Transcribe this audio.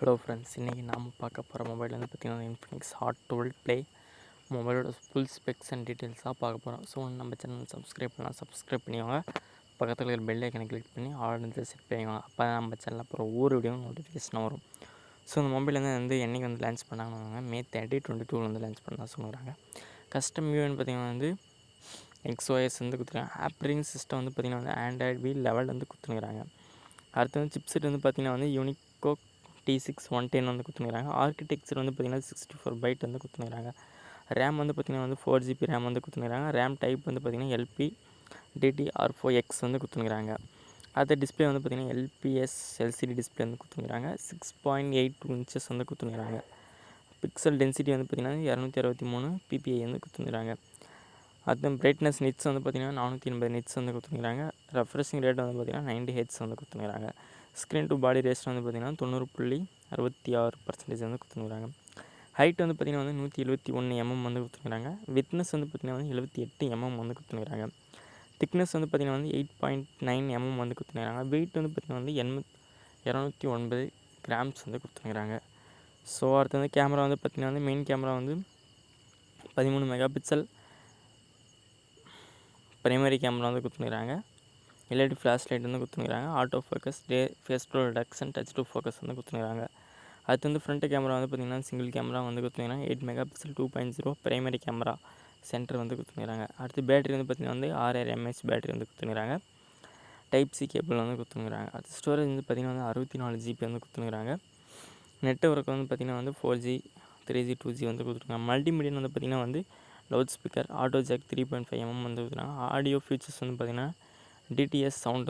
Hello friends, இன்றைக்கி நாம் பார்க்க போகிற மொபைல் வந்து பார்த்திங்கன்னா Infinix Hot 12 Play மொபைலோட ஃபுல் ஸ்பெக்ஸ் அண்ட் டீட்டெயில்ஸாக பார்க்க போகிறோம். ஸோ நம்ம சேனல் சப்ஸ்கிரைப் பண்ணலாம், சப்ஸ்கிரைப் பண்ணிவாங்க. பக்கத்தில் இருக்கிற பெல் ஐக்கனை கிளிக் பண்ணி ஆர்டர் செட் பண்ணிவாங்க. அப்போ நம்ம சேனலில் அப்புறம் ஒவ்வொரு வீடியோவும் நோட்டிஃபிகேஷனாக வரும். ஸோ இந்த மொபைல் வந்து என்றைக்கு வந்து லான்ச் பண்ணாங்க, May 30, 2022 வந்து லான்ச் பண்ண சொல்லுறாங்க. கஸ்டம் வியூன்னு பார்த்திங்கன்னா வந்து XOS வந்து கொடுத்துருக்காங்க. ஆப்ரேட்டிங் சிஸ்டம் வந்து பார்த்திங்கன்னா வந்து ஆண்ட்ராய்டு V11 வந்து கொடுத்துருக்காங்க. அடுத்து வந்து சிப்செட் வந்து பார்த்திங்கன்னா வந்து யூனிகோ T6 110 வந்து கொடுத்துருக்காங்க. ஆர்கிடெக்சர் வந்து பார்த்திங்கன்னா 64 பைட் வந்து கொடுத்துருக்காங்க. ரேம் வந்து பார்த்திங்கன்னா வந்து 4GB ரேம் வந்து கொடுத்துருக்காங்க. ரேம் டைப் வந்து பார்த்திங்கன்னா LPDDR4X வந்து கொடுத்துருக்காங்க. அடுத்த டிஸ்பிளே வந்து பார்த்திங்கன்னா LPS LCD டிஸ்பிளே வந்து கொடுத்துருக்காங்க. 6.82 inches வந்து கொடுத்துருக்காங்க. பிக்சல் டென்சிட்டி வந்து பார்த்திங்கன்னா 263 ppi வந்து கொடுத்துருக்காங்க. அடுத்து பிரைட்னஸ் நிட்ஸ் வந்து பார்த்திங்கன்னா 480 நிட்ஸ் வந்து கொடுத்துருக்காங்க. ரெஃப்ரெஷிங் ரேட் வந்து பார்த்திங்கன்னா 90 Hz வந்து கொடுத்துருக்காங்க. ஸ்க்ரீன் டு பாடி ரேஷியோ வந்து பார்த்திங்கன்னா 90.66% வந்து கொடுத்துருக்காங்க. ஹைட் வந்து பார்த்திங்கன்னா வந்து 171 mm வந்து கொடுத்துருக்காங்க. வித்னஸ் வந்து பார்த்திங்கன்னா வந்து 78 mm வந்து கொடுத்துருக்காங்க. திக்னஸ் வந்து பார்த்திங்கன்னா வந்து 8.9 mm வந்து கொடுத்துருக்காங்க. வெயிட் வந்து பார்த்திங்கன்னா வந்து 209 கிராம்ஸ் வந்து கொடுத்துருக்காங்க. ஸோ அடுத்து வந்து கேமரா வந்து பார்த்திங்கன்னா வந்து மெயின் கேமரா வந்து 13 மெகாபிக்சல் பிரைமரி கேமரா வந்து கொடுத்துருக்காங்க. எல்இடி ஃப்ளாஷ் லைட் வந்து கொடுத்துருக்காங்க. Auto focus, face to reduction, touch to focus வந்து கொடுத்துருக்காங்க. அடுத்து வந்து ஃப்ரண்ட் கேமரா வந்து பார்த்திங்கன்னா சிங்கிள் கேமரா வந்து கொடுத்துருக்காங்க. 8 மெகாபிக்சல் 2.0 பிரைமரி கேமரா சென்டர் வந்து கொடுத்துருக்காங்க. அடுத்து பேட்டரி வந்து பார்த்திங்கன்னா வந்து 6000 mAh பேட்டரி வந்து கொடுத்துருக்காங்க. டைப் சி கேபிள் வந்து கொடுத்துருக்காங்க. அடுத்து ஸ்டோரேஜ் வந்து பார்த்திங்கன்னா வந்து 64 GB வந்து கொடுத்துருக்காங்க. நெட்வொர்க் வந்து பார்த்திங்கன்னா வந்து 4G 3G 2G வந்து கொடுத்துருக்காங்க. மல்டிமீடியா வந்து பார்த்திங்கன்னா வந்து loud speaker, auto jack 3.5 mm வந்து கொடுத்துருக்காங்க. ஆடியோ ஃபீச்சர்ஸ் வந்து பார்த்திங்கன்னா DTS சவுண்ட்